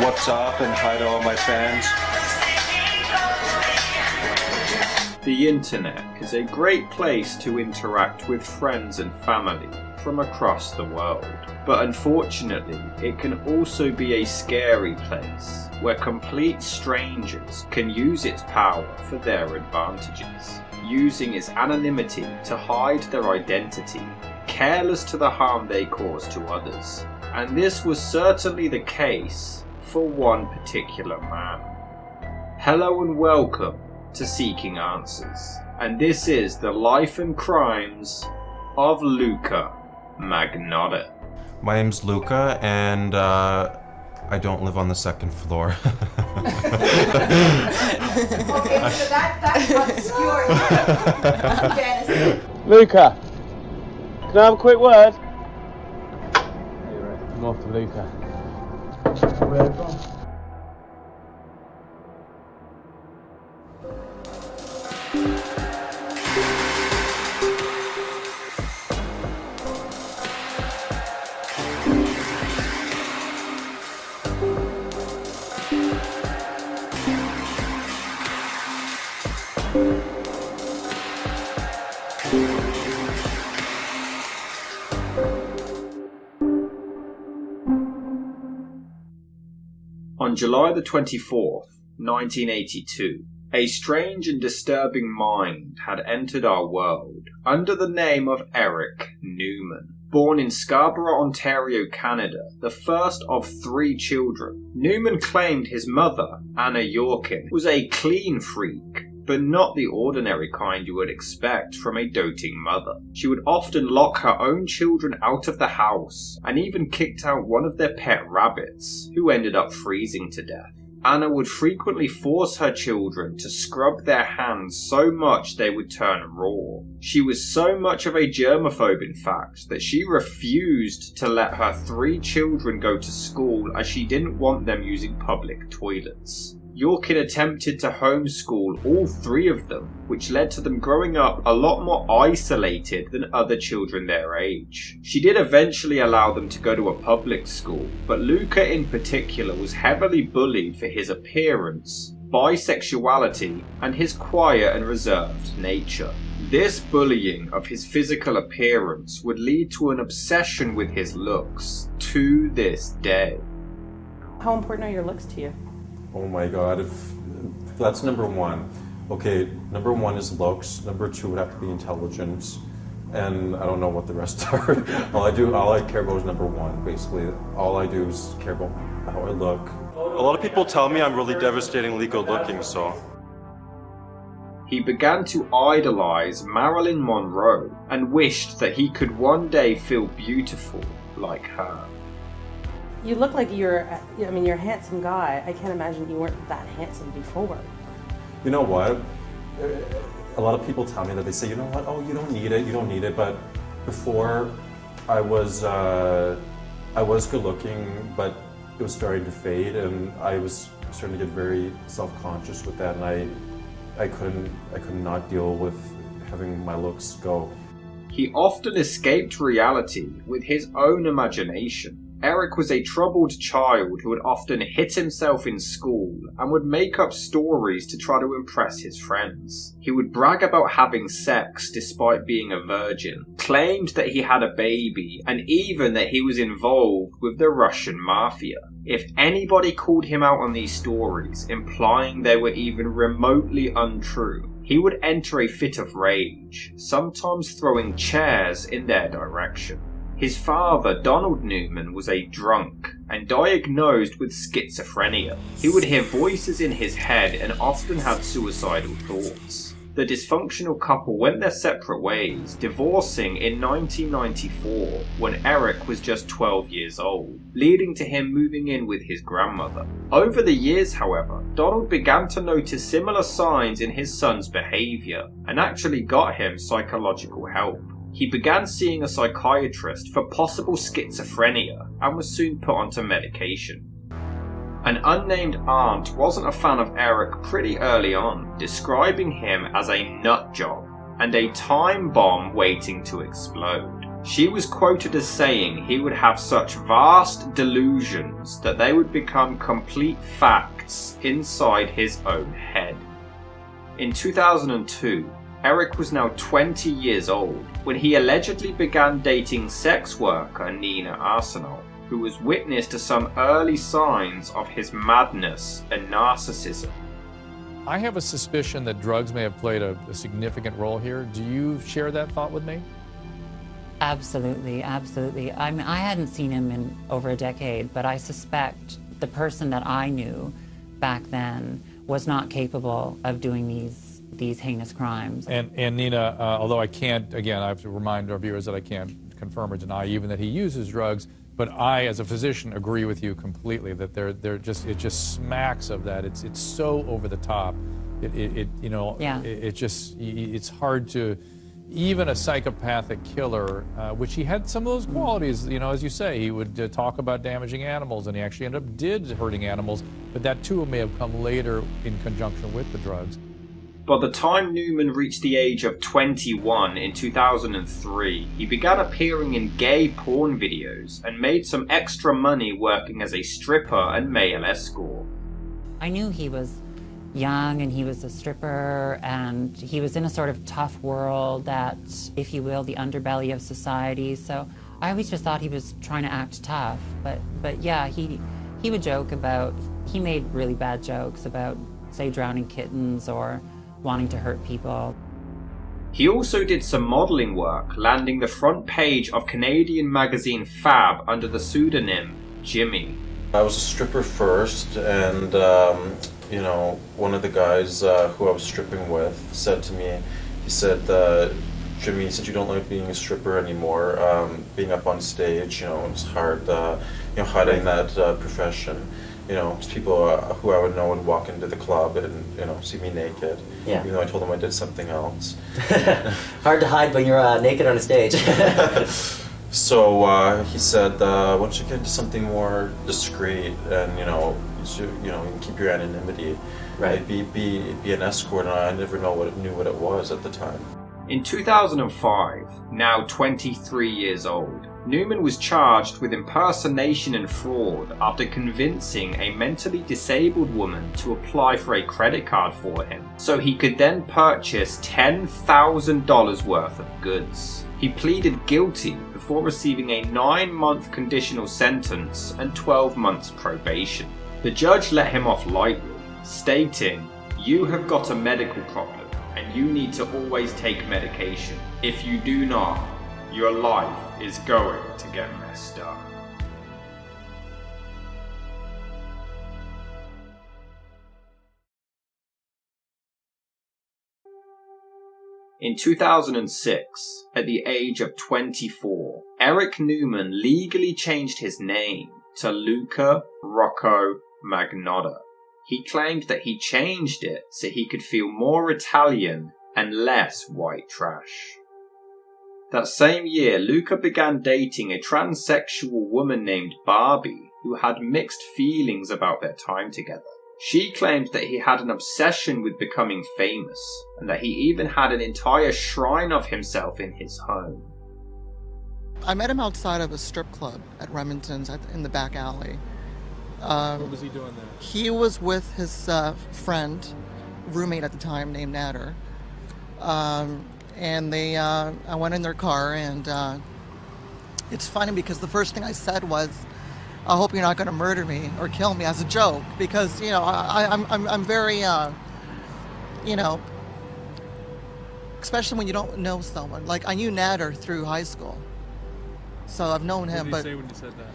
What's up, and hi to all my fans. The internet is a great place to interact with friends and family from across the world. But unfortunately, it can also be a scary place where complete strangers can use its power for their advantages, using its anonymity to hide their identity, careless to the harm they cause to others. And this was certainly the case for one particular man. Hello and welcome to Seeking Answers, and this is the life and crimes of Luka Magnotta. My name's Luka, and I don't live on the second floor. Okay, so that's obscure. Genesis. Luka, can I have a quick word? I'm off to Luka. Where are you from? On July the 24th, 1982, a strange and disturbing mind had entered our world under the name of Eric Newman. Born in Scarborough, Ontario, Canada, the first of 3 children, Newman claimed his mother, Anna Yorkin, was a clean freak, but not the ordinary kind you would expect from a doting mother. She would often lock her own children out of the house, and even kicked out one of their pet rabbits, who ended up freezing to death. Anna would frequently force her children to scrub their hands so much they would turn raw. She was so much of a germaphobe, in fact, that she refused to let her 3 children go to school as she didn't want them using public toilets. Yorkin attempted to homeschool all 3 of them, which led to them growing up a lot more isolated than other children their age. She did eventually allow them to go to a public school, but Luka in particular was heavily bullied for his appearance, bisexuality, and his quiet and reserved nature. This bullying of his physical appearance would lead to an obsession with his looks to this day. How important are your looks to you? Oh my god, if that's number 1. Okay, number 1 is looks, number 2 would have to be intelligence, and I don't know what the rest are. all I care about is number 1, basically. All I do is care about how I look. A lot of people tell me I'm really devastatingly good looking, so... He began to idolize Marilyn Monroe and wished that he could one day feel beautiful like her. You look like you're a handsome guy. I can't imagine you weren't that handsome before. You know what? A lot of people tell me that they say, you know what, oh, you don't need it, but before I was good looking, but it was starting to fade, and I was starting to get very self-conscious with that, and I could not deal with having my looks go. He often escaped reality with his own imagination. Eric was a troubled child who would often hit himself in school and would make up stories to try to impress his friends. He would brag about having sex despite being a virgin, claimed that he had a baby, and even that he was involved with the Russian mafia. If anybody called him out on these stories, implying they were even remotely untrue, he would enter a fit of rage, sometimes throwing chairs in their direction. His father, Donald Newman, was a drunk and diagnosed with schizophrenia. He would hear voices in his head and often had suicidal thoughts. The dysfunctional couple went their separate ways, divorcing in 1994 when Eric was just 12 years old, leading to him moving in with his grandmother. Over the years, however, Donald began to notice similar signs in his son's behaviour and actually got him psychological help. He began seeing a psychiatrist for possible schizophrenia and was soon put onto medication. An unnamed aunt wasn't a fan of Eric pretty early on, describing him as a nut job and a time bomb waiting to explode. She was quoted as saying he would have such vast delusions that they would become complete facts inside his own head. In 2002, Eric was now 20 years old when he allegedly began dating sex worker Nina Arsenal, who was witness to some early signs of his madness and narcissism. I have a suspicion that drugs may have played a significant role here. Do you share that thought with me? Absolutely, absolutely. I mean, I hadn't seen him in over a decade, but I suspect the person that I knew back then was not capable of doing these heinous crimes. And Nina, although I can't, again, I have to remind our viewers that I can't confirm or deny even that he uses drugs, but I, as a physician, agree with you completely that it just smacks of that. It's so over the top. It's hard to, even a psychopathic killer, which he had some of those qualities, as you say, he would talk about damaging animals, and he actually did hurting animals, but that too may have come later in conjunction with the drugs. By the time Newman reached the age of 21 in 2003, he began appearing in gay porn videos and made some extra money working as a stripper and male escort. I knew he was young and he was a stripper and he was in a sort of tough world that, if you will, the underbelly of society. So I always just thought he was trying to act tough. But yeah, he would joke about, he made really bad jokes about, say, drowning kittens or wanting to hurt people. He also did some modelling work, landing the front page of Canadian magazine Fab under the pseudonym Jimmy. I was a stripper first, and one of the guys who I was stripping with said to me, he said, Jimmy, since you don't like being a stripper anymore, being up on stage, it's hard, hiding that profession. Just people who I would know would walk into the club and, see me naked. Yeah. Even though I told them I did something else. Hard to hide when you're naked on a stage. So he said, why don't you get into something more discreet and, you can keep your anonymity. Right. Be an escort, and I never knew what it was at the time. In 2005, now 23 years old, Newman was charged with impersonation and fraud after convincing a mentally disabled woman to apply for a credit card for him, so he could then purchase $10,000 worth of goods. He pleaded guilty before receiving a 9-month conditional sentence and 12 months probation. The judge let him off lightly, stating, "You have got a medical problem and you need to always take medication. If you do not, your life is going to get messed up." In 2006, at the age of 24, Eric Newman legally changed his name to Luka Magnotta. He claimed that he changed it so he could feel more Italian and less white trash. That same year, Luka began dating a transsexual woman named Barbie, who had mixed feelings about their time together. She claimed that he had an obsession with becoming famous, and that he even had an entire shrine of himself in his home. I met him outside of a strip club at Remington's in the back alley. What was he doing there? He was with his friend, roommate at the time, named Nader. And I went in their car, and it's funny because the first thing I said was, "I hope you're not going to murder me or kill me," as a joke, because I'm very especially when you don't know someone. Like, I knew Nader through high school, so I've known him. What did he say when you said that?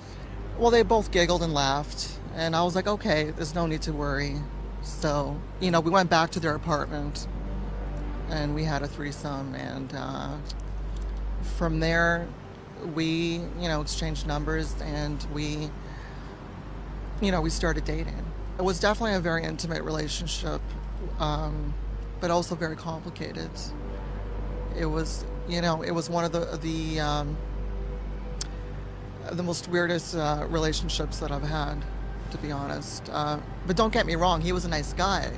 Well, they both giggled and laughed, and I was like, okay, there's no need to worry. So, we went back to their apartment, and we had a threesome, and from there, we, exchanged numbers, and we started dating. It was definitely a very intimate relationship, but also very complicated. It was, it was one of the most weirdest relationships that I've had, to be honest. But don't get me wrong, he was a nice guy.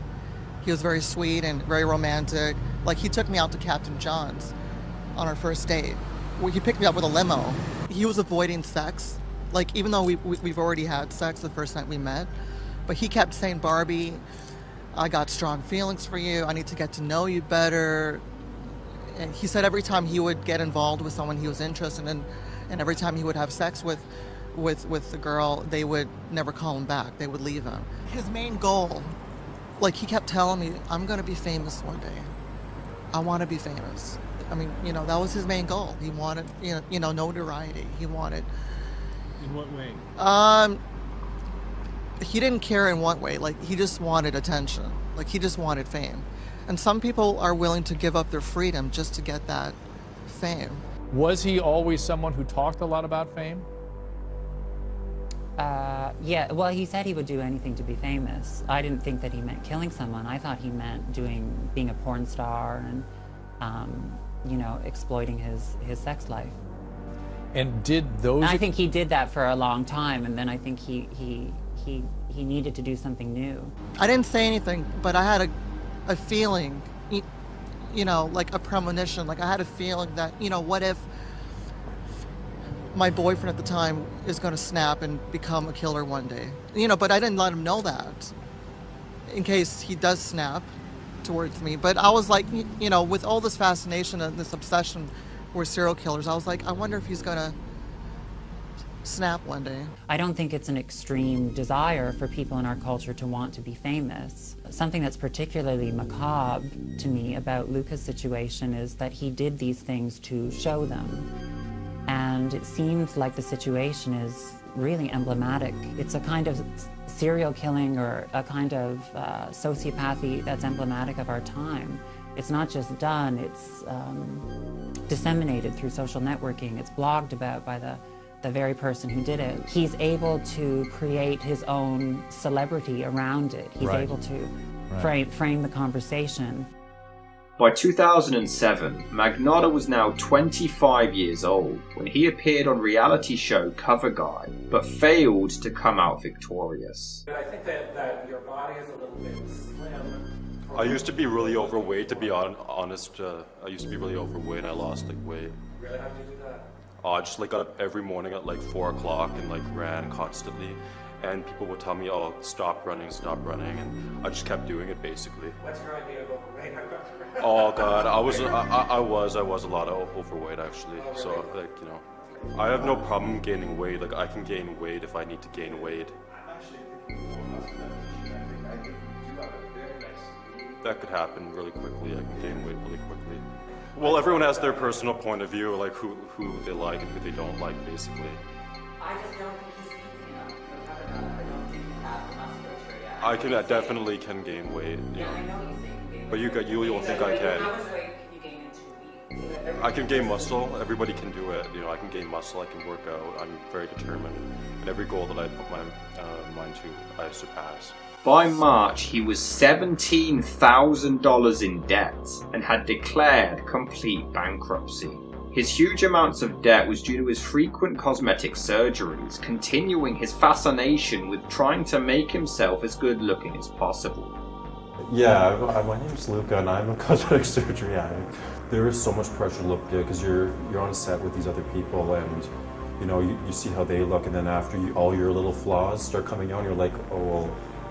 He was very sweet and very romantic. Like, he took me out to Captain John's on our first date. Well, he picked me up with a limo. He was avoiding sex. Like, even though we've already had sex the first night we met, but he kept saying, Barbie, I got strong feelings for you. I need to get to know you better. And he said every time he would get involved with someone he was interested in, and every time he would have sex with the girl, they would never call him back. They would leave him. His main goal, like, he kept telling me, I'm going to be famous one day. I want to be famous. I mean, you know, that was his main goal. He wanted, you know, notoriety. He wanted... In what way? He didn't care in what way. Like, he just wanted attention. Like, he just wanted fame. And some people are willing to give up their freedom just to get that fame. Was he always someone who talked a lot about fame? Yeah, well, he said he would do anything to be famous. I didn't think that he meant killing someone. I thought he meant being a porn star and, you know, exploiting his sex life. And did those... And I think he did that for a long time, and then I think he needed to do something new. I didn't say anything, but I had a feeling, you know, like a premonition. Like, I had a feeling that, you know, what if my boyfriend at the time is going to snap and become a killer one day? You know, but I didn't let him know that in case he does snap towards me. But I was like, you know, with all this fascination and this obsession with serial killers, I was like, I wonder if he's going to snap one day. I don't think it's an extreme desire for people in our culture to want to be famous. Something that's particularly macabre to me about Luka's situation is that he did these things to show them. And it seems like the situation is really emblematic. It's a kind of serial killing or a kind of sociopathy that's emblematic of our time. It's not just done, it's disseminated through social networking. It's blogged about by the very person who did it. He's able to create his own celebrity around it. He's able to frame the conversation. By 2007, Magnotta was now 25 years old when he appeared on reality show Cover Guy, but failed to come out victorious. I think that your body is a little bit slim. I used to be really overweight, to be honest. I used to be really overweight and I lost like weight. Really? How did you do that? I just like got up every morning at like 4 o'clock and like ran constantly. And people would tell me, oh, stop running, and I just kept doing it basically. What's your idea of overweight? Oh God, I was a lot of overweight actually. Oh, really? So like, you know, I have no problem gaining weight. Like, I can gain weight if I need to gain weight. That could happen really quickly. I can gain weight really quickly. Well, everyone has their personal point of view, like who they like and who they don't like, basically. I just don't think he's speaking enough. I don't think you have the musculature yet. I definitely can gain weight. You know. I know you say you can gain weight. But you don't think I can. How much weight can you gain in 2 weeks? I can gain muscle. Everybody can do it. You know, I can gain muscle. I can work out. I'm very determined, and every goal that I put my mind to, I surpass. By March, he was $17,000 in debt and had declared complete bankruptcy. His huge amounts of debt was due to his frequent cosmetic surgeries, continuing his fascination with trying to make himself as good looking as possible. Yeah, my name's Luka and I'm a cosmetic surgery addict. There is so much pressure to look good because you're on a set with these other people and you know, you see how they look and then after all your little flaws start coming out, you're like, oh well,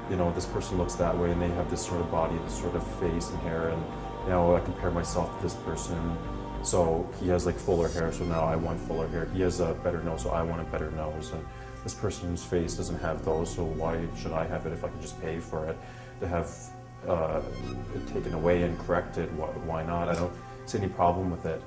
you know, this person looks that way and they have this sort of body, this sort of face and hair, and now I compare myself to this person. So he has like fuller hair, so now I want fuller hair. He has a better nose, so I want a better nose. And this person's face doesn't have those, so why should I have it if I can just pay for it? To have it taken away and corrected, why not? I don't see any problem with it.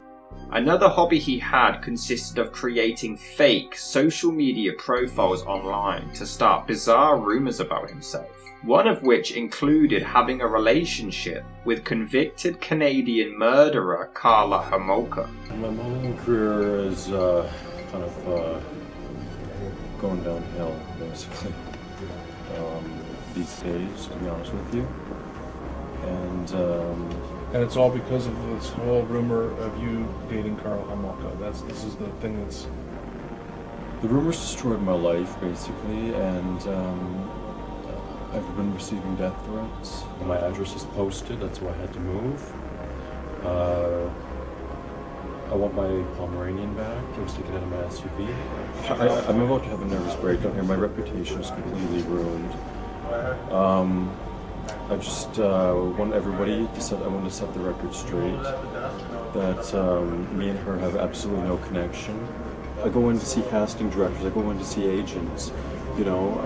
Another hobby he had consisted of creating fake social media profiles online to start bizarre rumours about himself, one of which included having a relationship with convicted Canadian murderer Karla Homolka. My modeling career is kind of going downhill, basically, these days, to be honest with you. And it's all because of this whole rumor of you dating Karla Homolka. This is the thing that's... The rumors destroyed my life, basically, and I've been receiving death threats. My address is posted, that's why I had to move. I want my Pomeranian back. I was taken out of my SUV. I'm about to have a nervous breakdown here. My reputation is completely ruined. I just want everybody to set. I want to set the record straight that me and her have absolutely no connection. I go in to see casting directors. I go in to see agents. You know,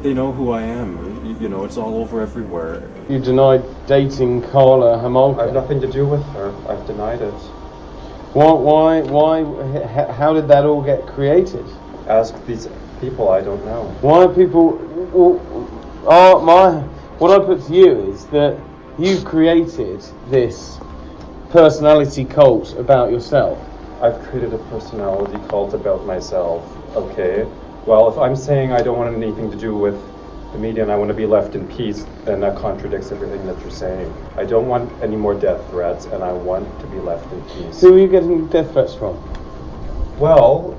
they know who I am. You know, it's all over everywhere. You denied dating Carla Homolka. I have nothing to do with her. I've denied it. Why, how did that all get created? Ask these people, I don't know. Why people, what I put to you is that you've created this personality cult about yourself. I've created a personality cult about myself, okay? Well, if I'm saying I don't want anything to do with the media and I want to be left in peace, then that contradicts everything that you're saying. I don't want any more death threats, and I want to be left in peace. Who are you getting death threats from? Well,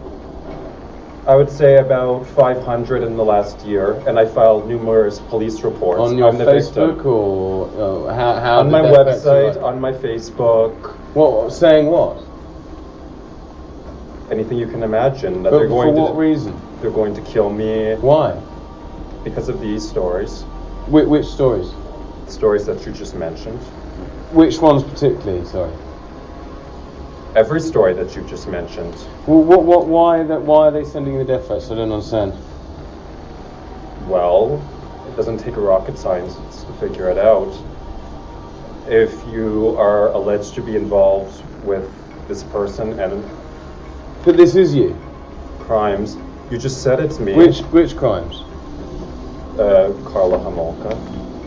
I would say about 500 in the last year, and I filed numerous police reports. On your Facebook victim. or how? On my website, on my Facebook. What, saying what? Anything you can imagine. That But they're going for what to, reason? They're going to kill me. Why? Because of these stories. Which stories? Stories that you just mentioned. Which ones particularly, sorry? Every story that you just mentioned. Well, why are they sending you the death threats? I don't understand. Well, it doesn't take a rocket scientist to figure it out. If you are alleged to be involved with this person and... But this is you? Crimes. You just said it's me. Which crimes? Carla Homolka.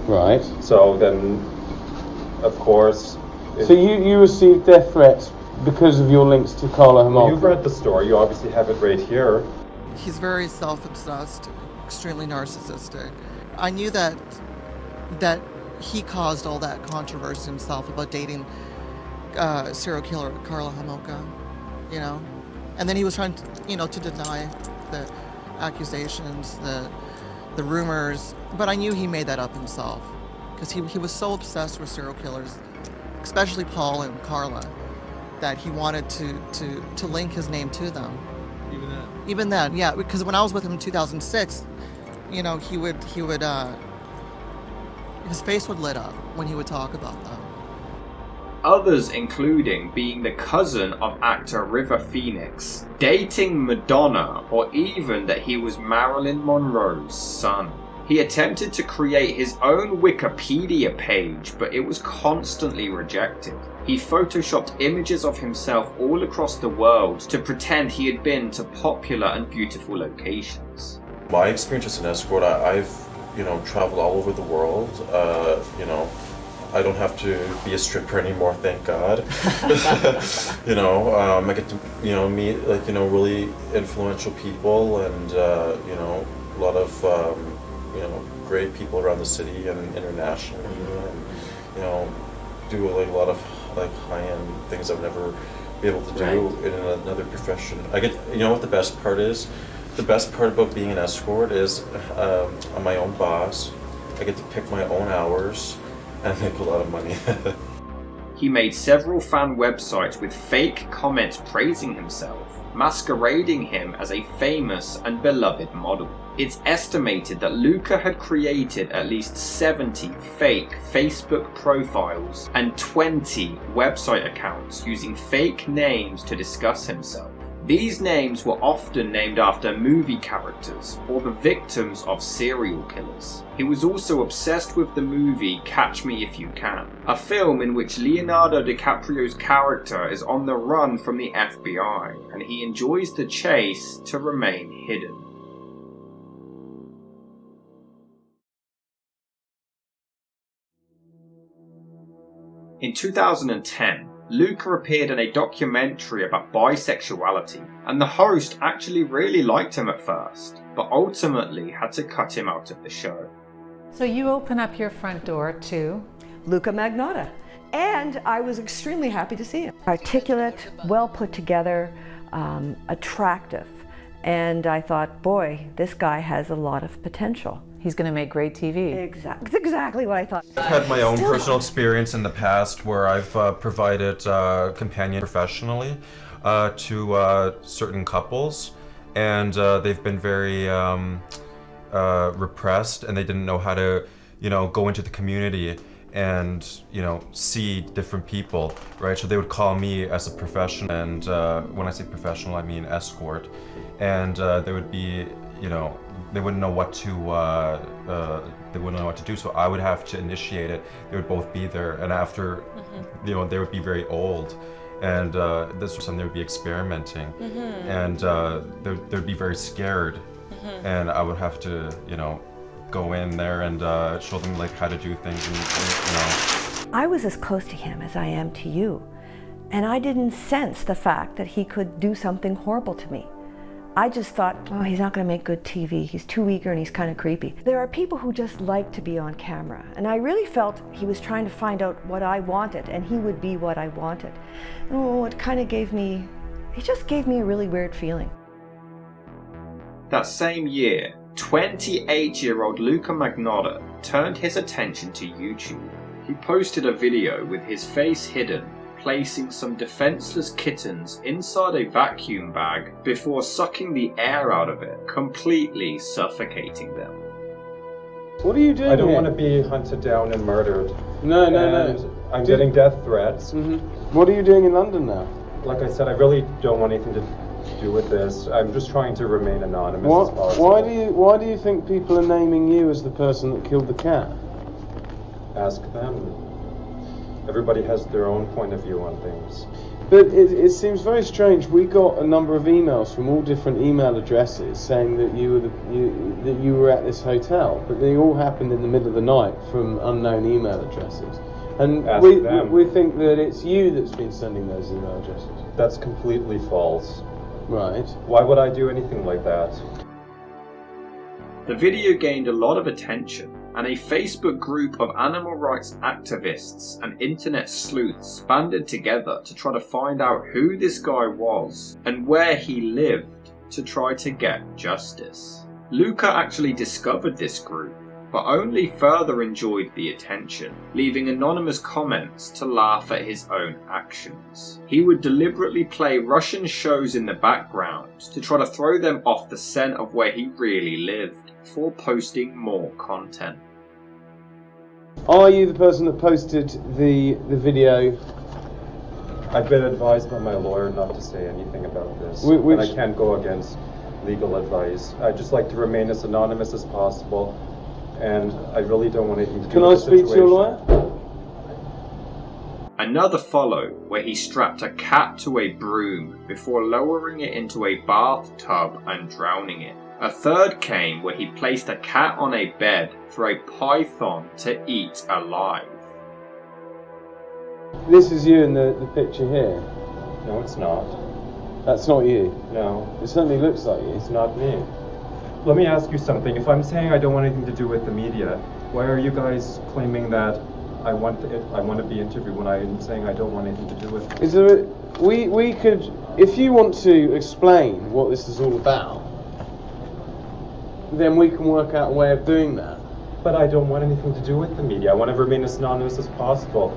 Right. So then, of course... So you received death threats because of your links to Carla Homolka? You've read the story. You obviously have it right here. He's very self-obsessed, extremely narcissistic. I knew that he caused all that controversy himself about dating serial killer Carla Homolka, you know? And then he was trying to, to deny the accusations, the rumors, but I knew he made that up himself because he was so obsessed with serial killers, especially Paul and Carla, that he wanted to link his name to them. Even then, yeah, because when I was with him in 2006, he would his face would lit up when he would talk about them. Others including being the cousin of actor River Phoenix, dating Madonna, or even that he was Marilyn Monroe's son. He attempted to create his own Wikipedia page, but it was constantly rejected. He photoshopped images of himself all across the world to pretend he had been to popular and beautiful locations. My experience as an escort, I've traveled all over the world. I don't have to be a stripper anymore, thank God. I get to meet really influential people and a lot of great people around the city and internationally, and do a lot of high-end things I've never been able to do in another profession. I get what the best part is? The best part about being an escort is I'm my own boss. I get to pick my own hours and make a lot of money. He made several fan websites with fake comments praising himself, masquerading him as a famous and beloved model. It's estimated that Luka had created at least 70 fake Facebook profiles and 20 website accounts using fake names to discuss himself. These names were often named after movie characters or the victims of serial killers. He was also obsessed with the movie Catch Me If You Can, a film in which Leonardo DiCaprio's character is on the run from the FBI, and he enjoys the chase to remain hidden. In 2010, Luka appeared in a documentary about bisexuality, and the host actually really liked him at first, but ultimately had to cut him out of the show. So you open up your front door to Luka Magnotta, and I was extremely happy to see him. Articulate, well put together, attractive, and I thought, boy, this guy has a lot of potential. He's going to make great TV. That's exactly what I thought. I've had my own personal experience in the past where I've provided companion professionally to certain couples, and they've been very repressed, and they didn't know how to, go into the community and, see different people, right? So they would call me as a professional, and when I say professional, I mean escort, and they would be, they wouldn't know what to do, so I would have to initiate it. They would both be there, and after, they would be very old, and this was something they would be experimenting, and they'd be very scared, and I would have to, go in there and show them like how to do things, and I was as close to him as I am to you, and I didn't sense the fact that he could do something horrible to me. I just thought, oh, he's not going to make good TV. He's too eager and he's kind of creepy. There are people who just like to be on camera, and I really felt he was trying to find out what I wanted, and he would be what I wanted. Oh, it just gave me a really weird feeling. That same year, 28-year-old Luka Magnotta turned his attention to YouTube. He posted a video with his face hidden, placing some defenseless kittens inside a vacuum bag before sucking the air out of it, completely suffocating them. What are you doing? I don't here? want to be hunted down and murdered. No. I'm getting death threats. What are you doing in London now? Like I said, I really don't want anything to do with this. I'm just trying to remain anonymous as possible. Why do you think people are naming you as the person that killed the cat? Ask them. Everybody has their own point of view on things. But it seems very strange. We got a number of emails from all different email addresses saying that you were at this hotel, but they all happened in the middle of the night from unknown email addresses. And we think that it's you that's been sending those email addresses. That's completely false. Right. Why would I do anything like that? The video gained a lot of attention, and a Facebook group of animal rights activists and internet sleuths banded together to try to find out who this guy was and where he lived to try to get justice. Luka actually discovered this group, but only further enjoyed the attention, leaving anonymous comments to laugh at his own actions. He would deliberately play Russian shows in the background to try to throw them off the scent of where he really lived, before posting more content. Are you the person that posted the video? I've been advised by my lawyer not to say anything about this, and I can't go against legal advice. I just like to remain as anonymous as possible, and I really don't want anything to do with the situation. Can I speak to your lawyer? Another followed, where he strapped a cat to a broom before lowering it into a bathtub and drowning it. A third came where he placed a cat on a bed for a python to eat alive. This is you in the picture here. No, it's not. That's not you? No. It certainly looks like you. It's not me. Let me ask you something. If I'm saying I don't want anything to do with the media, why are you guys claiming that I want to be interviewed when I'm saying I don't want anything to do with it? Is there we could, if you want to explain what this is all about, then we can work out a way of doing that. But I don't want anything to do with the media. I want to remain as anonymous as possible.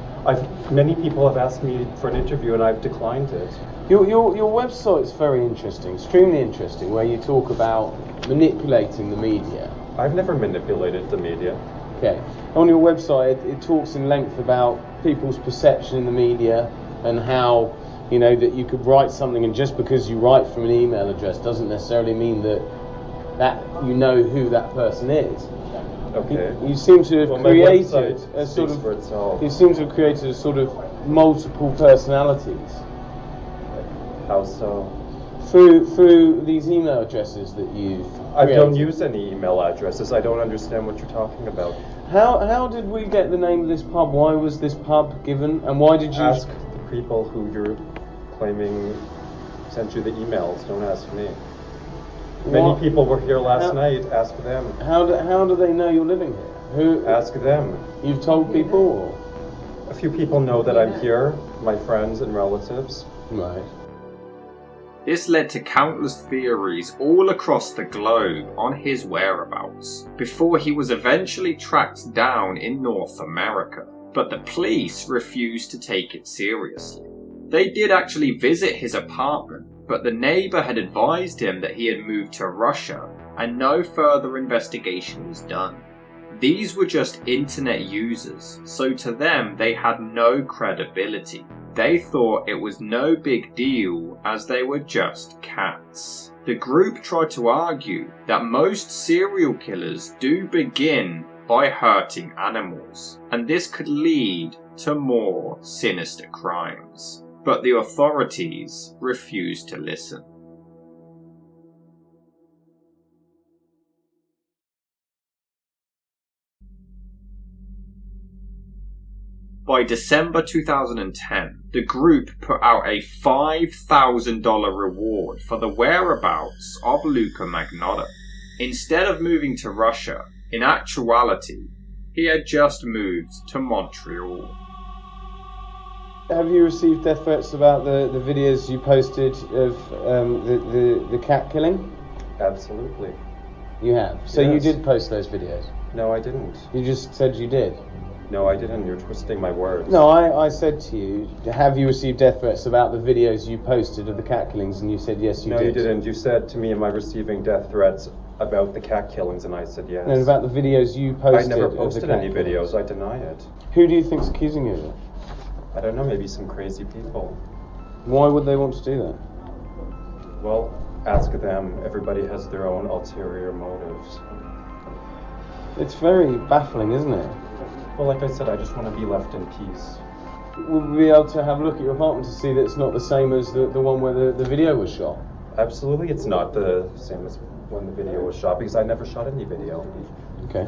Many people have asked me for an interview and I've declined it. Your website's very interesting, extremely interesting, where you talk about manipulating the media. I've never manipulated the media. Okay. On your website, it talks in length about people's perception in the media and how, that you could write something, and just because you write from an email address doesn't necessarily mean that you know who that person is. Okay. You seem to have created a sort of. For itself. You seem to have created a sort of multiple personalities. How so? Through these email addresses that you've created. I don't use any email addresses. I don't understand what you're talking about. How did we get the name of this pub? Why was this pub given? And why did you ask the people who you're claiming sent you the emails? Don't ask me. Many people were here last night. Ask them. How do they know you're living here? Who? Ask them. You've told people? Or? A few people know that I'm here. My friends and relatives. Right. This led to countless theories all across the globe on his whereabouts. animals before he was eventually tracked down in North America, but the police refused to take it seriously. They did actually visit his apartment, but the neighbor had advised him that he had moved to Russia and no further investigation was done. These were just internet users, so to them they had no credibility. They thought it was no big deal as they were just cats. The group tried to argue that most serial killers do begin by hurting animals, and this could lead to more sinister crimes. But the authorities refused to listen. By December 2010, the group put out a $5,000 reward for the whereabouts of Luka Magnotta. Instead of moving to Russia, in actuality, he had just moved to Montreal. Have you received death threats about the videos you posted of the cat killing? Absolutely. You have? So Yes. you did post those videos? No, I didn't. You just said you did? No, I didn't. You're twisting my words. No, I said to you, have you received death threats about the videos you posted of the cat killings? And you said yes, you did. No, you didn't. You said to me, am I receiving death threats about the cat killings? And I said yes. And about the videos you posted? I never of the posted cat any killings? videos. I deny it. Who do you think's accusing you of it? I don't know, maybe some crazy people. Why would they want to do that? Well, ask them. Everybody has their own ulterior motives. It's very baffling, isn't it? Well, like I said, I just want to be left in peace. Will we be able to have a look at your apartment to see that it's not the same as the one where the video was shot? Absolutely, it's not the same as when the video was shot, because I never shot any video. Okay.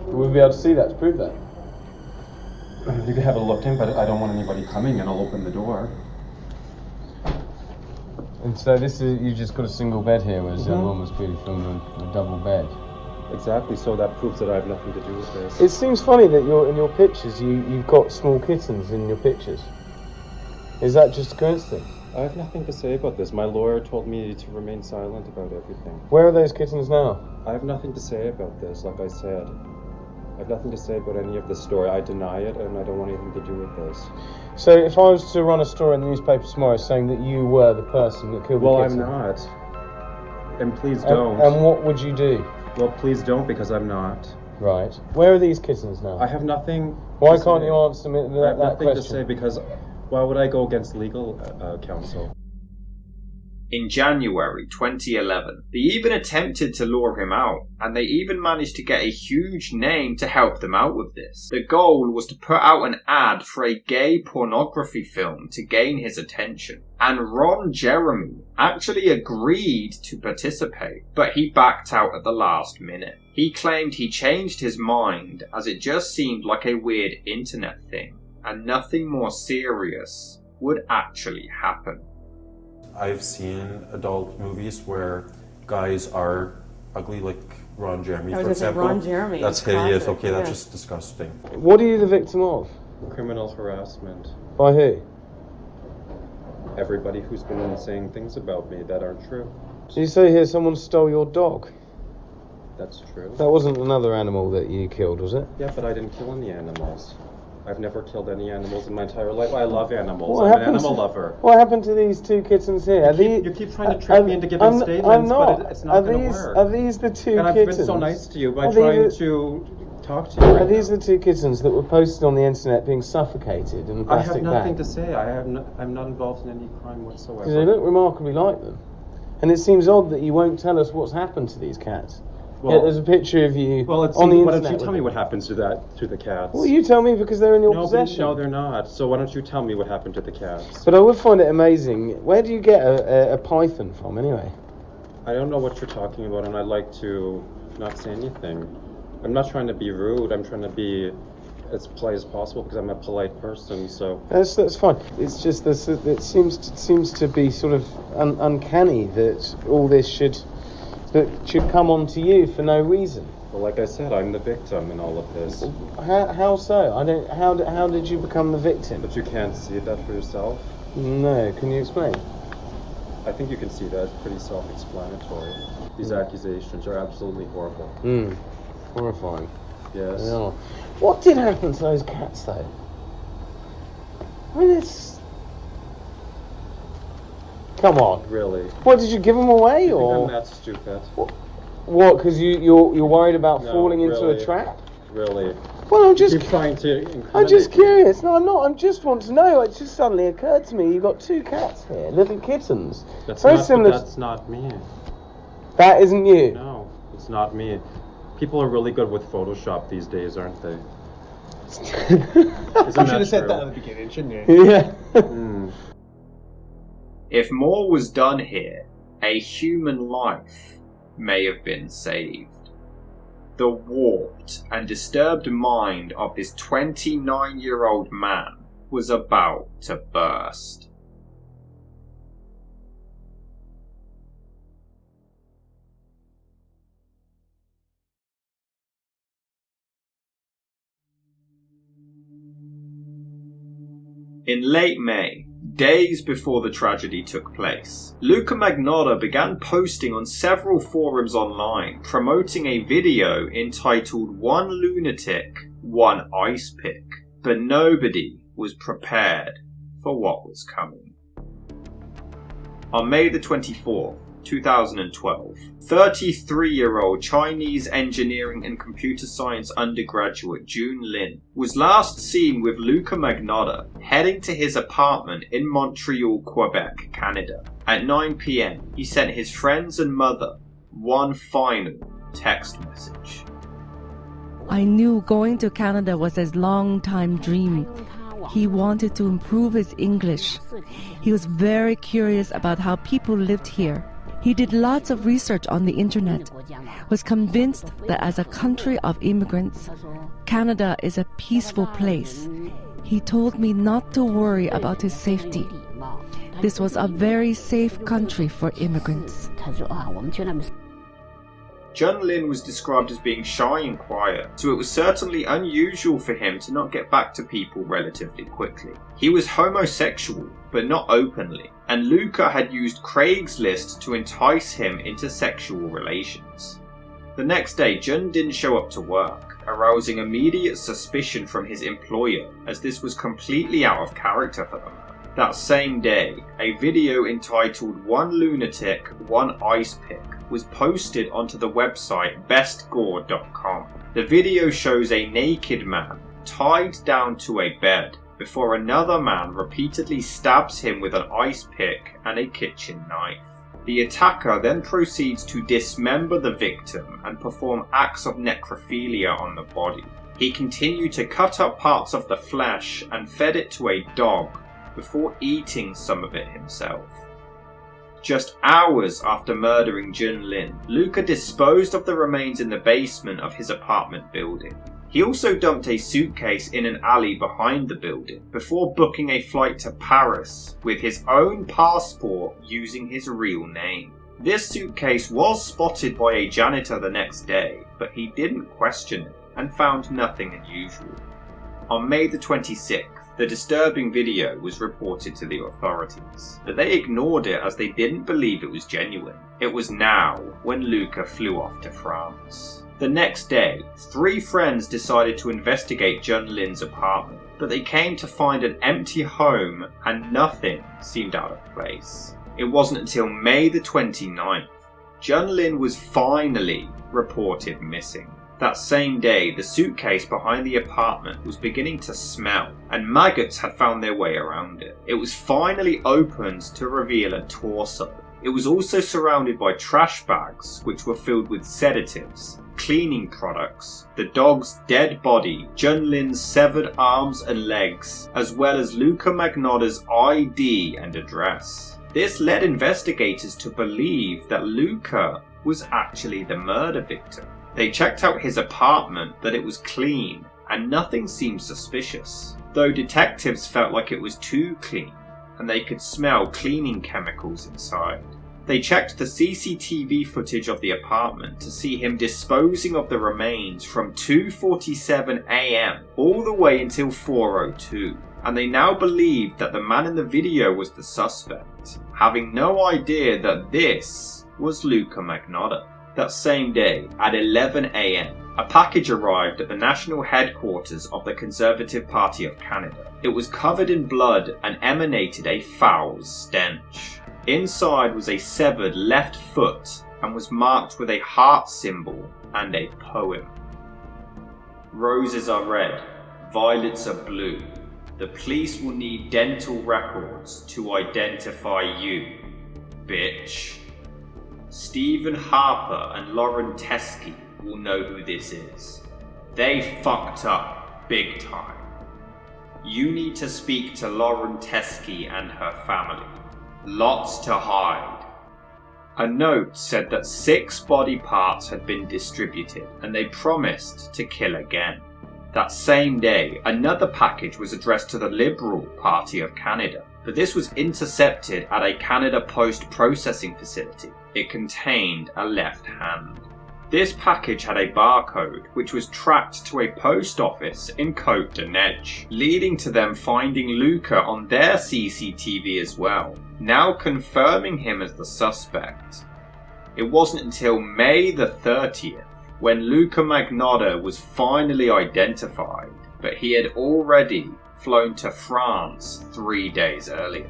Will we be able to see that, to prove that? You can have a look in, but I don't want anybody coming and I'll open the door. And so this is, you just got a single bed here, whereas the other one was clearly filmed on a double bed. Exactly, so that proves that I have nothing to do with this. It seems funny that in your pictures you've got small kittens in your pictures. Is that just a coincidence? I have nothing to say about this. My lawyer told me to remain silent about everything. Where are those kittens now? I have nothing to say about this, like I said. I have nothing to say about any of this story. I deny it, and I don't want anything to do with this. So if I was to run a story in the newspaper tomorrow saying that you were the person that killed the kitten... Well, I'm not. And please don't. And what would you do? Well, please don't, because I'm not. Right. Where are these kittens now? I have nothing... Why can't you answer me that question? I have nothing to say, because why would I go against legal counsel? In January 2011, they even attempted to lure him out, and they even managed to get a huge name to help them out with this. The goal was to put out an ad for a gay pornography film to gain his attention, and Ron Jeremy actually agreed to participate, but he backed out at the last minute. He claimed he changed his mind as it just seemed like a weird internet thing, and nothing more serious would actually happen. I've seen adult movies where guys are ugly, like Ron Jeremy, for example. Ron Jeremy. That's hideous. Okay, that's just disgusting. What are you the victim of? Criminal harassment. By who? Everybody who's been saying things about me that aren't true. So you say here someone stole your dog? That's true. That wasn't another animal that you killed, was it? Yeah, but I didn't kill any animals. I've never killed any animals in my entire life. I love animals. What I'm an animal lover. What happened to these two kittens here? You keep trying to trick me into giving statements, I'm not. but it's not going to work. Are these the two and kittens? I've been so nice to you by trying to talk to you. Are these the two kittens that were posted on the internet being suffocated in a plastic bag? I have nothing to say. I'm not involved in any crime whatsoever. Because they look remarkably like them. And it seems odd that you won't tell us what's happened to these cats. Well, there's a picture of you on the internet. Why don't you tell me what happens to the cats? Well, you tell me because they're in your possession. No, they're not. So why don't you tell me what happened to the cats? But I would find it amazing. Where do you get a python from, anyway? I don't know what you're talking about, and I'd like to not say anything. I'm not trying to be rude. I'm trying to be as polite as possible because I'm a polite person. So that's fine. It's just this. It seems to be sort of uncanny that all this should come on to you for no reason. Well, like I said, I'm the victim in all of this. How so? I don't. How did you become the victim? But you can't see that for yourself? No. Can you explain? I think you can see that. It's pretty self-explanatory. These accusations are absolutely horrible. Horrifying. Yes. Yeah. What did happen to those cats, though? I mean, it's... Come on. Really? What, did you give them away, I or...? think I'm that stupid. What, because you're worried about No, falling into really. a trap? Really? Well, I'm just... You're trying to I'm just curious. No, I'm not. I just want to know. It just suddenly occurred to me. You've got 2 cats here, little kittens. That's Very not, similar. That's not me. That isn't you. No, it's not me. People are really good with Photoshop these days, aren't they? Isn't You should that have said true? that at the beginning, shouldn't you? Yeah. If more was done here, a human life may have been saved. The warped and disturbed mind of this 29-year-old man was about to burst. In late May, days before the tragedy took place, Luka Magnotta began posting on several forums online promoting a video entitled "One Lunatic, One Ice Pick," but nobody was prepared for what was coming. On May the 24th, 2012, 33-year-old Chinese engineering and computer science undergraduate Jun Lin was last seen with Luka Magnotta heading to his apartment in Montreal, Quebec, Canada. At 9 p.m, he sent his friends and mother one final text message. I knew going to Canada was a long-time dream. He wanted to improve his English. He was very curious about how people lived here. He did lots of research on the internet, was convinced that as a country of immigrants, Canada is a peaceful place. He told me not to worry about his safety. This was a very safe country for immigrants. Jun Lin was described as being shy and quiet, so it was certainly unusual for him to not get back to people relatively quickly. He was homosexual, but not openly, and Luka had used Craigslist to entice him into sexual relations. The next day, Jun didn't show up to work, arousing immediate suspicion from his employer, as this was completely out of character for them. That same day, a video entitled "One Lunatic, One Ice Pick" was posted onto the website bestgore.com. The video shows a naked man tied down to a bed before another man repeatedly stabs him with an ice pick and a kitchen knife. The attacker then proceeds to dismember the victim and perform acts of necrophilia on the body. He continued to cut up parts of the flesh and fed it to a dog before eating some of it himself. Just hours after murdering Jun Lin, Luka disposed of the remains in the basement of his apartment building. He also dumped a suitcase in an alley behind the building before booking a flight to Paris with his own passport using his real name. This suitcase was spotted by a janitor the next day, but he didn't question it and found nothing unusual. On May the 26th, the disturbing video was reported to the authorities, but they ignored it as they didn't believe it was genuine. It was now when Luka flew off to France. The next day, 3 friends decided to investigate Jun Lin's apartment, but they came to find an empty home and nothing seemed out of place. It wasn't until May the 29th, Jun Lin was finally reported missing. That same day, the suitcase behind the apartment was beginning to smell, and maggots had found their way around it. It was finally opened to reveal a torso. It was also surrounded by trash bags, which were filled with sedatives, cleaning products, the dog's dead body, Jun Lin's severed arms and legs, as well as Luka Magnotta's ID and address. This led investigators to believe that Luka was actually the murder victim. They checked out his apartment, that it was clean, and nothing seemed suspicious, though detectives felt like it was too clean, and they could smell cleaning chemicals inside. They checked the CCTV footage of the apartment to see him disposing of the remains from 2:47 AM all the way until 4:02, and they now believed that the man in the video was the suspect, having no idea that this was Luka Magnotta. That same day, at 11 a.m, a package arrived at the national headquarters of the Conservative Party of Canada. It was covered in blood and emanated a foul stench. Inside was a severed left foot and was marked with a heart symbol and a poem. Roses are red, violets are blue. The police will need dental records to identify you, bitch. Stephen Harper and Lauren Teskey will know who this is. They fucked up big time. You need to speak to Lauren Teskey and her family. Lots to hide. A note said that 6 body parts had been distributed and they promised to kill again. That same day, another package was addressed to the Liberal Party of Canada, but this was intercepted at a Canada Post processing facility. It contained a left hand. This package had a barcode which was tracked to a post office in Côte-de-Neige, leading to them finding Luka on their CCTV as well, now confirming him as the suspect. It wasn't until May the 30th when Luka Magnotta was finally identified, but he had already flown to France 3 days earlier.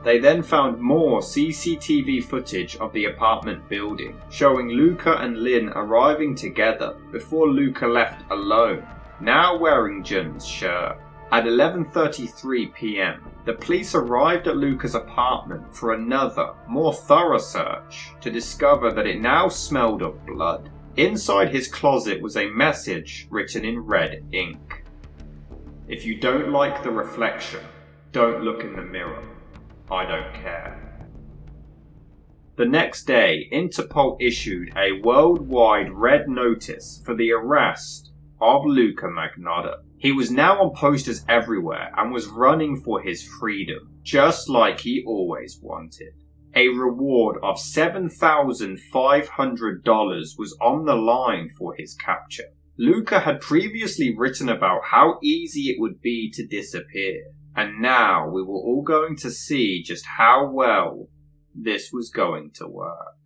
They then found more CCTV footage of the apartment building, showing Luka and Lin arriving together before Luka left alone, now wearing Jun's shirt. At 11:33 p.m, the police arrived at Luka's apartment for another, more thorough search to discover that it now smelled of blood. Inside his closet was a message written in red ink. If you don't like the reflection, don't look in the mirror. I don't care. The next day, Interpol issued a worldwide red notice for the arrest of Luka Magnotta. He was now on posters everywhere and was running for his freedom, just like he always wanted. A reward of $7,500 was on the line for his capture. Luka had previously written about how easy it would be to disappear, and now we were all going to see just how well this was going to work.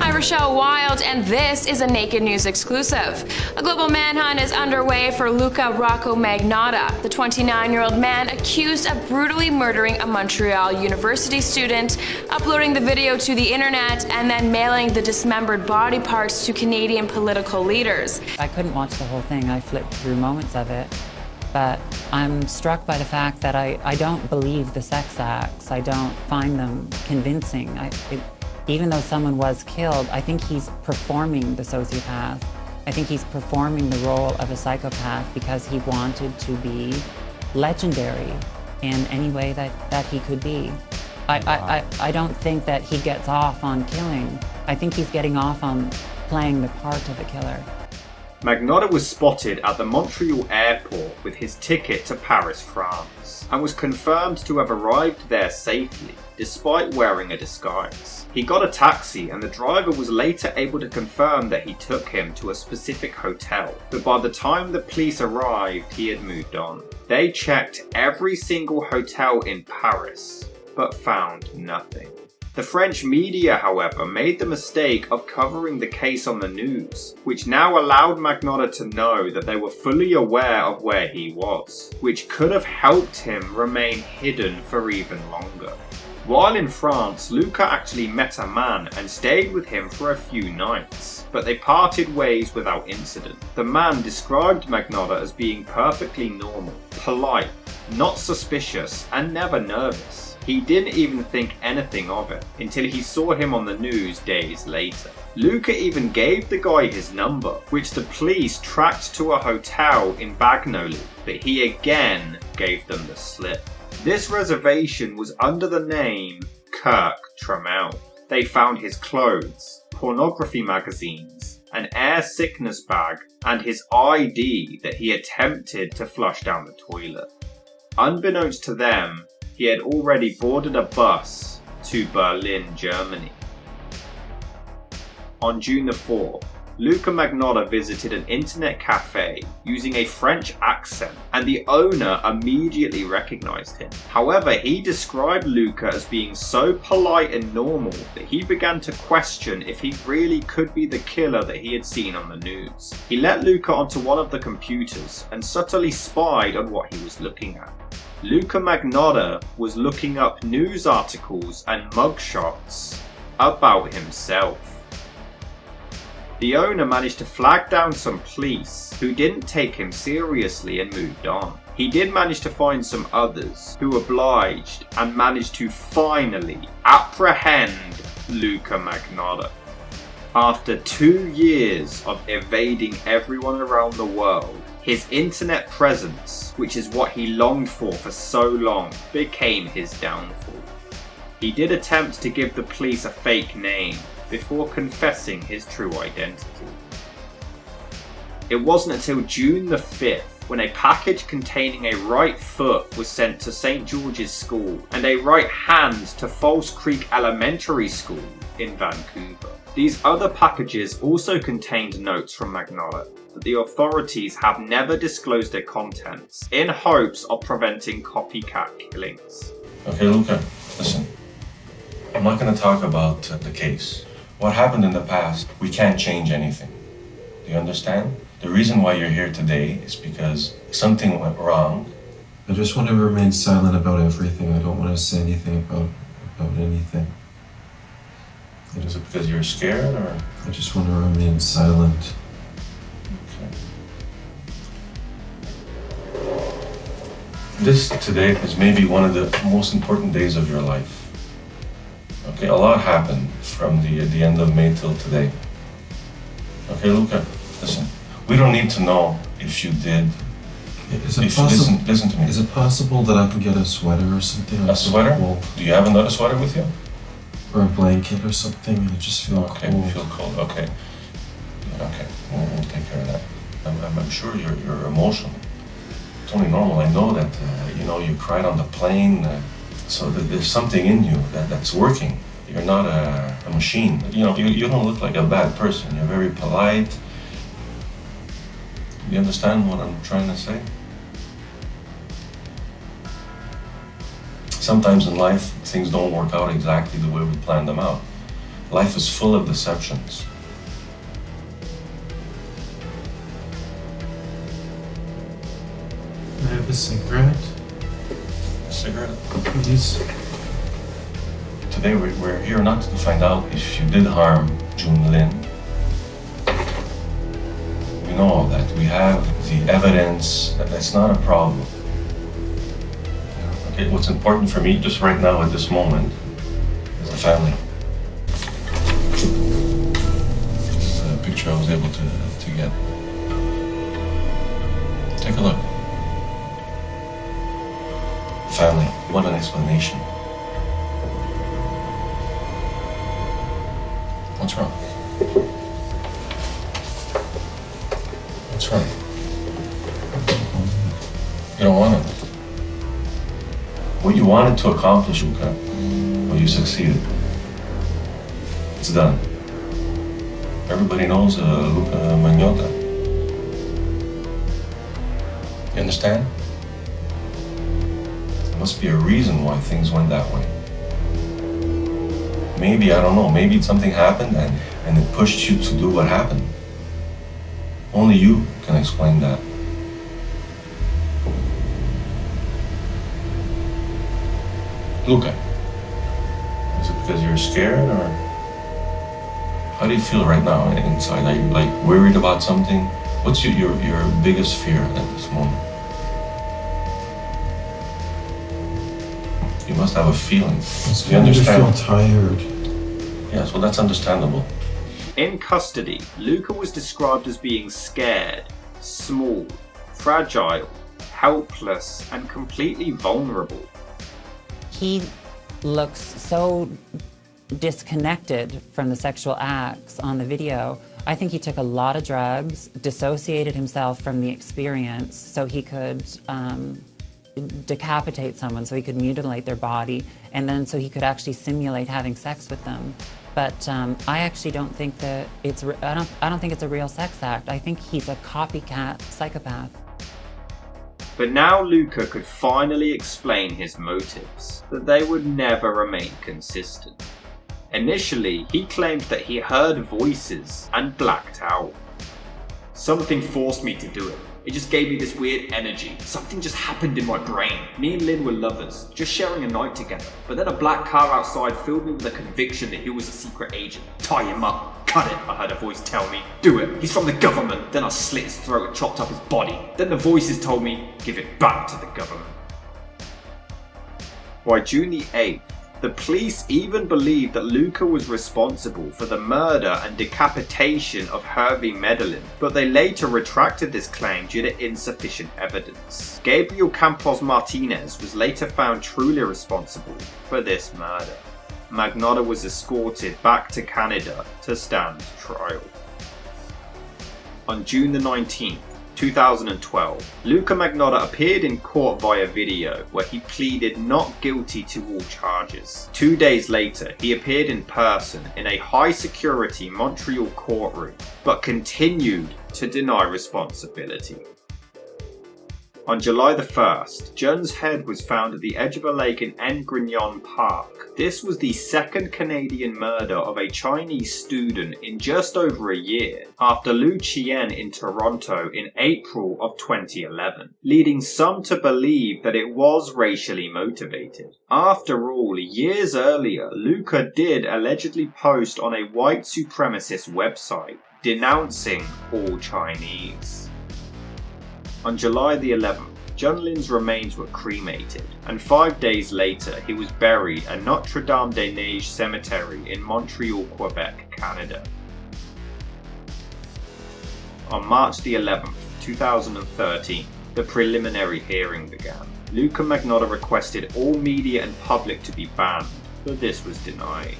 Hi, Rochelle Wild, and this is a Naked News exclusive. A global manhunt is underway for Luka Magnotta, the 29-year-old man accused of brutally murdering a Montreal University student, uploading the video to the internet, and then mailing the dismembered body parts to Canadian political leaders. I couldn't watch the whole thing. I flipped through moments of it. But I'm struck by the fact that I don't believe the sex acts. I don't find them convincing. Even though someone was killed, I think he's performing the sociopath. I think he's performing the role of a psychopath because he wanted to be legendary in any way that he could be. I don't think that he gets off on killing. I think he's getting off on playing the part of a killer. Magnotta was spotted at the Montreal airport with his ticket to Paris, France, and was confirmed to have arrived there safely, despite wearing a disguise. He got a taxi and the driver was later able to confirm that he took him to a specific hotel, but by the time the police arrived, he had moved on. They checked every single hotel in Paris, but found nothing. The French media, however, made the mistake of covering the case on the news, which now allowed Magnotta to know that they were fully aware of where he was, which could have helped him remain hidden for even longer. While in France, Luka actually met a man and stayed with him for a few nights, but they parted ways without incident. The man described Magnotta as being perfectly normal, polite, not suspicious, and never nervous. He didn't even think anything of it until he saw him on the news days later. Luka even gave the guy his number, which the police tracked to a hotel in Bagnoli, but he again gave them the slip. This reservation was under the name Kirk Trammell. They found his clothes, pornography magazines, an air sickness bag, and his ID that he attempted to flush down the toilet. Unbeknownst to them, he had already boarded a bus to Berlin, Germany. On June the 4th, Luka Magnotta visited an internet cafe using a French accent, and the owner immediately recognized him. However, he described Luka as being so polite and normal that he began to question if he really could be the killer that he had seen on the news. He let Luka onto one of the computers and subtly spied on what he was looking at. Luka Magnotta was looking up news articles and mugshots about himself. The owner managed to flag down some police who didn't take him seriously and moved on. He did manage to find some others who obliged and managed to finally apprehend Luka Magnotta. After 2 years of evading everyone around the world, his internet presence, which is what he longed for so long, became his downfall. He did attempt to give the police a fake name before confessing his true identity. It wasn't until June the 5th when a package containing a right foot was sent to St. George's School and a right hand to False Creek Elementary School in Vancouver. These other packages also contained notes from Magnotta that the authorities have never disclosed their contents in hopes of preventing copycat killings. Okay, Luka, listen. I'm not going to talk about the case. What happened in the past, we can't change anything. Do you understand? The reason why you're here today is because something went wrong. I just want to remain silent about everything. I don't want to say anything about anything. Is it because you're scared, or? I just want to remain silent. Okay. This today is maybe one of the most important days of your life. Okay, a lot happened from the end of May till today. Okay, Luka, listen. We don't need to know if you did. Listen to me. Is it possible that I can get a sweater or something? A sweater? Do you have another sweater with you? Or a blanket or something? I just feel cold. Okay, you feel cold. Okay. Okay, we'll take care of that. I'm sure you're emotional. It's only normal. I know that you cried on the plane. So that there's something in you that's working. You're not a machine. You don't look like a bad person. You're very polite. You understand what I'm trying to say? Sometimes in life, things don't work out exactly the way we planned them out. Life is full of deceptions. Can I have a cigarette? Cigarette? Please. Today we're here not to find out if you did harm Jun Lin. We know all that. We have the evidence. That's not a problem. Okay, what's important for me just right now at this moment is the family. This is a picture I was able to get. Take a look. Family, you want an explanation. What's wrong? What's wrong? You don't want it. What you wanted to accomplish, Luka, well, you succeeded. It's done. Everybody knows Luka Magnotta. You understand? Must be a reason why things went that way. Maybe, I don't know, maybe something happened and it pushed you to do what happened. Only you can explain that. Luka, is it because you're scared, or how do you feel right now inside? Are you worried about something? What's your biggest fear at this moment? You must have a feeling. Do you understand? I feel tired. Yes, well, that's understandable. In custody, Luka was described as being scared, small, fragile, helpless, and completely vulnerable. He looks so disconnected from the sexual acts on the video. I think he took a lot of drugs, dissociated himself from the experience so he could decapitate someone so he could mutilate their body, and then so he could actually simulate having sex with them. But I actually don't think that I don't think it's a real sex act. I think he's a copycat psychopath. But now Luka could finally explain his motives, that they would never remain consistent. Initially, he claimed that he heard voices and blacked out. Something forced me to do it. It just gave me this weird energy. Something just happened in my brain. Me and Lin were lovers, just sharing a night together. But then a black car outside filled me with a conviction that he was a secret agent. Tie him up. Cut it, I heard a voice tell me. Do it. He's from the government. Then I slit his throat and chopped up his body. Then the voices told me, give it back to the government. By June the 8th, the police even believed that Luka was responsible for the murder and decapitation of Hervé Medellin, but they later retracted this claim due to insufficient evidence. Gabriel Campos Martinez was later found truly responsible for this murder. Magnotta was escorted back to Canada to stand trial. On June the 19th, 2012, Luka Magnotta appeared in court via video, where he pleaded not guilty to all charges. 2 days later, he appeared in person in a high-security Montreal courtroom, but continued to deny responsibility. On July the 1st, Jun's head was found at the edge of a lake in Grignon Park. This was the second Canadian murder of a Chinese student in just over a year, after Lu Chien in Toronto in April of 2011, leading some to believe that it was racially motivated. After all, years earlier, Luka did allegedly post on a white supremacist website denouncing all Chinese. On July the 11th, Jun Lin's remains were cremated, and 5 days later he was buried at Notre Dame des Neiges Cemetery in Montreal, Quebec, Canada. On March the 11th, 2013, the preliminary hearing began. Luka Magnotta requested all media and public to be banned, but this was denied.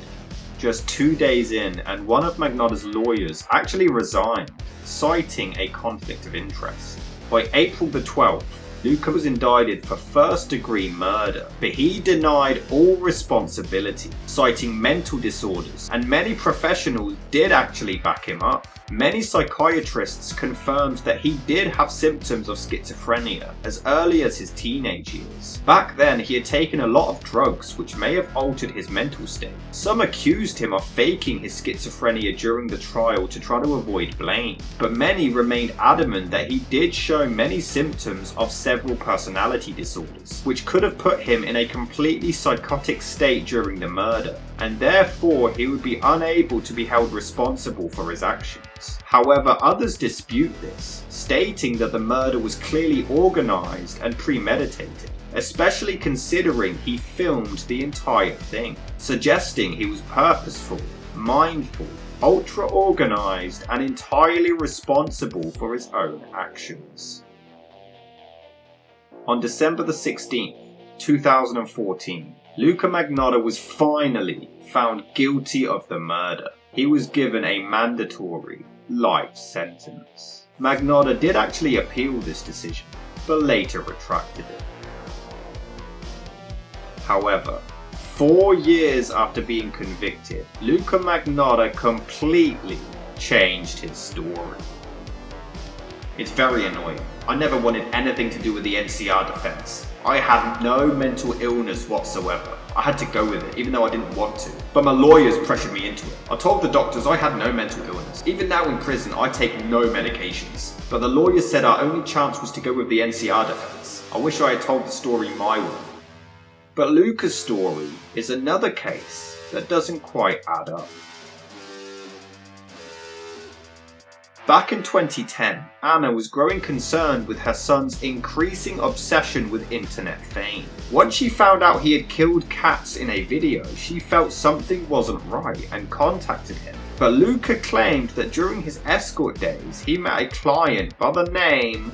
Just 2 days in, and one of Magnotta's lawyers actually resigned, citing a conflict of interest. By April the 12th, Luka was indicted for first-degree murder, but he denied all responsibility, citing mental disorders, and many professionals did actually back him up. Many psychiatrists confirmed that he did have symptoms of schizophrenia as early as his teenage years. Back then, he had taken a lot of drugs which may have altered his mental state. Some accused him of faking his schizophrenia during the trial to try to avoid blame, but many remained adamant that he did show many symptoms of several personality disorders, which could have put him in a completely psychotic state during the murder, and therefore he would be unable to be held responsible for his actions. However, others dispute this, stating that the murder was clearly organised and premeditated, especially considering he filmed the entire thing, suggesting he was purposeful, mindful, ultra-organised, and entirely responsible for his own actions. On December the 16th, 2014, Luka Magnotta was finally found guilty of the murder. He was given a mandatory life sentence. Magnotta did actually appeal this decision, but later retracted it. However, 4 years after being convicted, Luka Magnotta completely changed his story. It's very annoying. I never wanted anything to do with the NCR defense. I had no mental illness whatsoever. I had to go with it, even though I didn't want to. But my lawyers pressured me into it. I told the doctors I had no mental illness. Even now in prison, I take no medications. But the lawyers said our only chance was to go with the NCR defense. I wish I had told the story my way. But Luka's story is another case that doesn't quite add up. Back in 2010, Anna was growing concerned with her son's increasing obsession with internet fame. Once she found out he had killed cats in a video, she felt something wasn't right and contacted him. But Luka claimed that during his escort days, he met a client by the name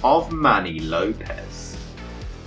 of Manny Lopez.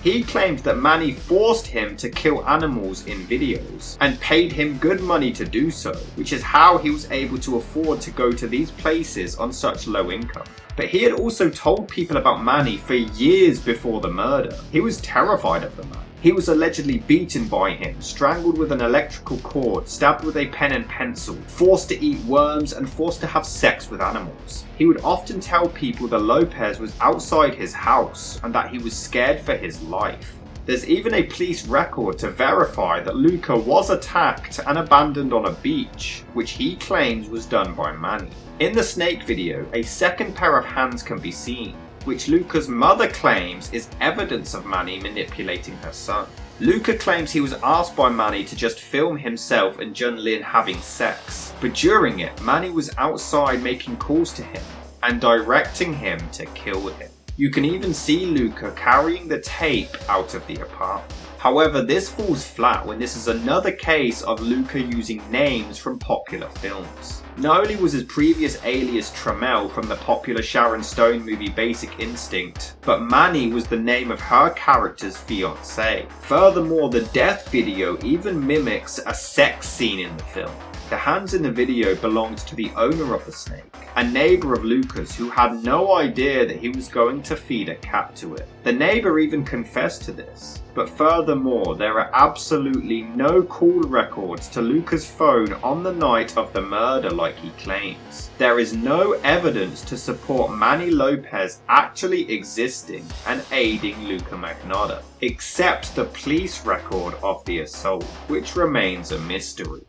He claimed that Manny forced him to kill animals in videos and paid him good money to do so, which is how he was able to afford to go to these places on such low income. But he had also told people about Manny for years before the murder. He was terrified of the man. He was allegedly beaten by him, strangled with an electrical cord, stabbed with a pen and pencil, forced to eat worms, and forced to have sex with animals. He would often tell people that Lopez was outside his house and that he was scared for his life. There's even a police record to verify that Luka was attacked and abandoned on a beach, which he claims was done by Manny. In the snake video, a second pair of hands can be seen, which Luka's mother claims is evidence of Manny manipulating her son. Luka claims he was asked by Manny to just film himself and Jun Lin having sex, but during it, Manny was outside making calls to him and directing him to kill him. You can even see Luka carrying the tape out of the apartment. However, this falls flat when this is another case of Luka using names from popular films. Not only was his previous alias Trammell from the popular Sharon Stone movie Basic Instinct, but Manny was the name of her character's fiancé. Furthermore, the death video even mimics a sex scene in the film. The hands in the video belonged to the owner of the snake, a neighbour of Luka's who had no idea that he was going to feed a cat to it. The neighbour even confessed to this. But furthermore, there are absolutely no call records to Luka's phone on the night of the murder like he claims. There is no evidence to support Manny Lopez actually existing and aiding Luka Magnotta, except the police record of the assault, which remains a mystery.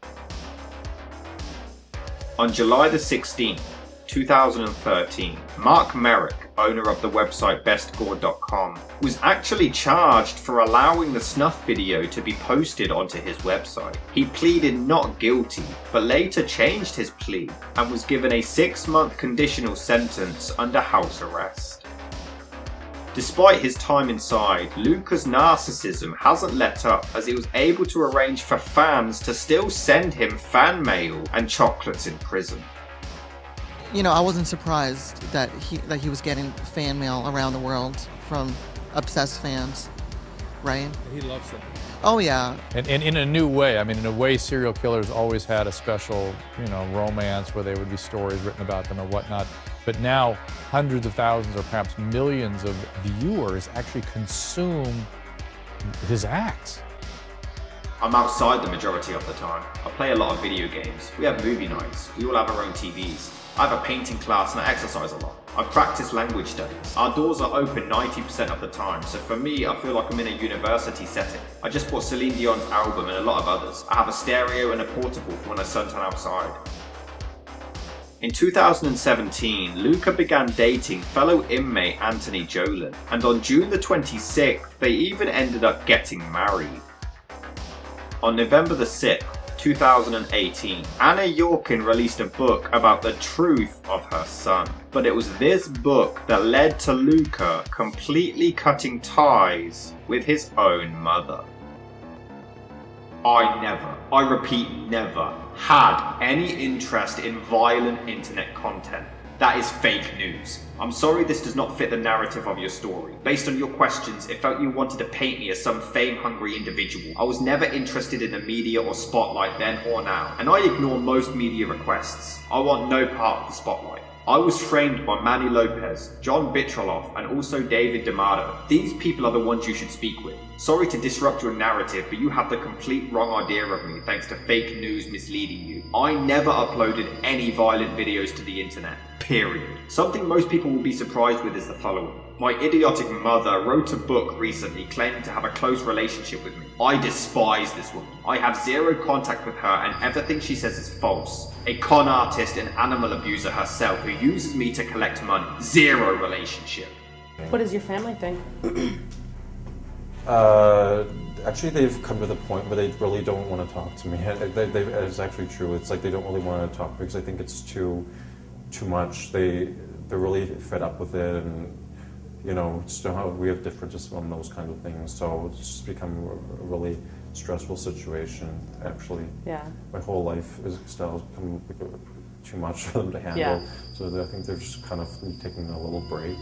On July the 16th, 2013, Mark Merrick, owner of the website bestgore.com, was actually charged for allowing the snuff video to be posted onto his website. He pleaded not guilty, but later changed his plea and was given a 6-month conditional sentence under house arrest. Despite his time inside, Luka's narcissism hasn't let up as he was able to arrange for fans to still send him fan mail and chocolates in prison. You know, I wasn't surprised that he was getting fan mail around the world from obsessed fans, right? He loves that. Oh yeah. And in a new way. I mean, in a way, serial killers always had a special, romance where there would be stories written about them or whatnot. But now, hundreds of thousands or perhaps millions of viewers actually consume his acts. I'm outside the majority of the time. I play a lot of video games. We have movie nights. We all have our own TVs. I have a painting class and I exercise a lot. I practice language studies. Our doors are open 90% of the time, so for me, I feel like I'm in a university setting. I just bought Celine Dion's album and a lot of others. I have a stereo and a portable for when I suntan outside. In 2017, Luka began dating fellow inmate Anthony Jolin, and on June the 26th, they even ended up getting married. On November the 6th, 2018, Anna Yorkin released a book about the truth of her son. But it was this book that led to Luka completely cutting ties with his own mother. I repeat never, had any interest in violent internet content. That is fake news. I'm sorry this does not fit the narrative of your story. Based on your questions, it felt you wanted to paint me as some fame-hungry individual. I was never interested in the media or spotlight then or now, and I ignore most media requests. I want no part of the spotlight. I was framed by Manny Lopez, John Bitroloff, and also David D'Amato. These people are the ones you should speak with. Sorry to disrupt your narrative, but you have the complete wrong idea of me thanks to fake news misleading you. I never uploaded any violent videos to the internet. Period. Something most people will be surprised with is the following. My idiotic mother wrote a book recently claiming to have a close relationship with me. I despise this woman. I have zero contact with her and everything she says is false. A con artist and animal abuser herself who uses me to collect money. Zero relationship. What does your family think? Actually, they've come to the point where they really don't want to talk to me. It's actually true. It's like they don't really want to talk because I think it's too much. They're really fed up with it, and we have differences on those kind of things. So it's just become a really stressful situation. Actually, yeah. My whole life is still become too much for them to handle. Yeah. So I think they're just kind of taking a little break.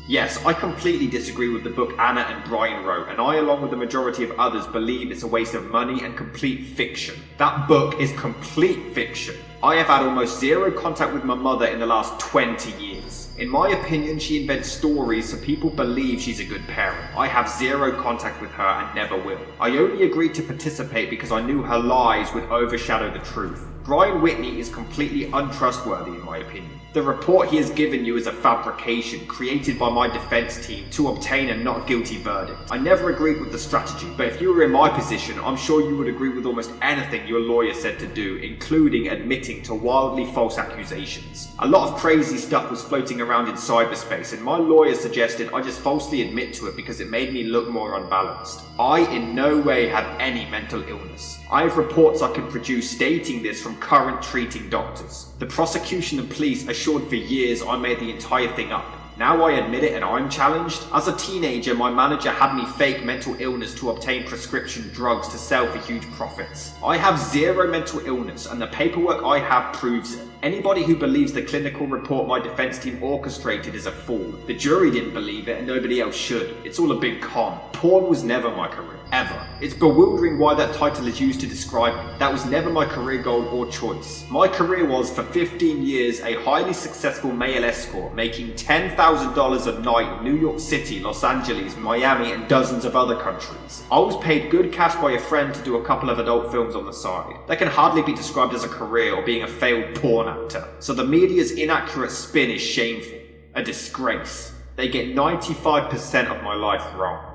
Yes, I completely disagree with the book Anna and Brian wrote, and I, along with the majority of others, believe it's a waste of money and complete fiction. That book is complete fiction. I have had almost zero contact with my mother in the last 20 years. In my opinion, she invents stories so people believe she's a good parent. I have zero contact with her and never will. I only agreed to participate because I knew her lies would overshadow the truth. Brian Whitney is completely untrustworthy in my opinion. The report he has given you is a fabrication created by my defense team to obtain a not guilty verdict. I never agreed with the strategy, but if you were in my position, I'm sure you would agree with almost anything your lawyer said to do, including admitting to wildly false accusations. A lot of crazy stuff was floating around in cyberspace, and my lawyer suggested I just falsely admit to it because it made me look more unbalanced. I in no way have any mental illness. I have reports I could produce stating this from current treating doctors. The prosecution and police assured for years I made the entire thing up. Now I admit it and I'm challenged. As a teenager, my manager had me fake mental illness to obtain prescription drugs to sell for huge profits. I have zero mental illness and the paperwork I have proves it. Anybody who believes the clinical report my defense team orchestrated is a fool. The jury didn't believe it and nobody else should. It's all a big con. Porn was never my career. Ever. It's bewildering why that title is used to describe me. That was never my career goal or choice. My career was, for 15 years, a highly successful male escort, making $10,000 a night in New York City, Los Angeles, Miami, and dozens of other countries. I was paid good cash by a friend to do a couple of adult films on the side. That can hardly be described as a career or being a failed porn actor. So the media's inaccurate spin is shameful. A disgrace. They get 95% of my life wrong.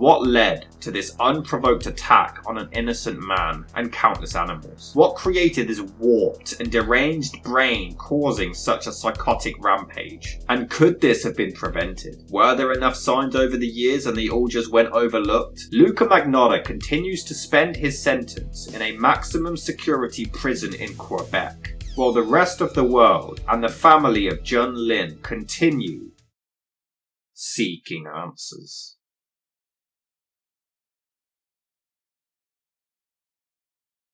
What led to this unprovoked attack on an innocent man and countless animals? What created this warped and deranged brain causing such a psychotic rampage? And could this have been prevented? Were there enough signs over the years and they all just went overlooked? Luka Magnotta continues to spend his sentence in a maximum security prison in Quebec, while the rest of the world and the family of Jun Lin continue seeking answers.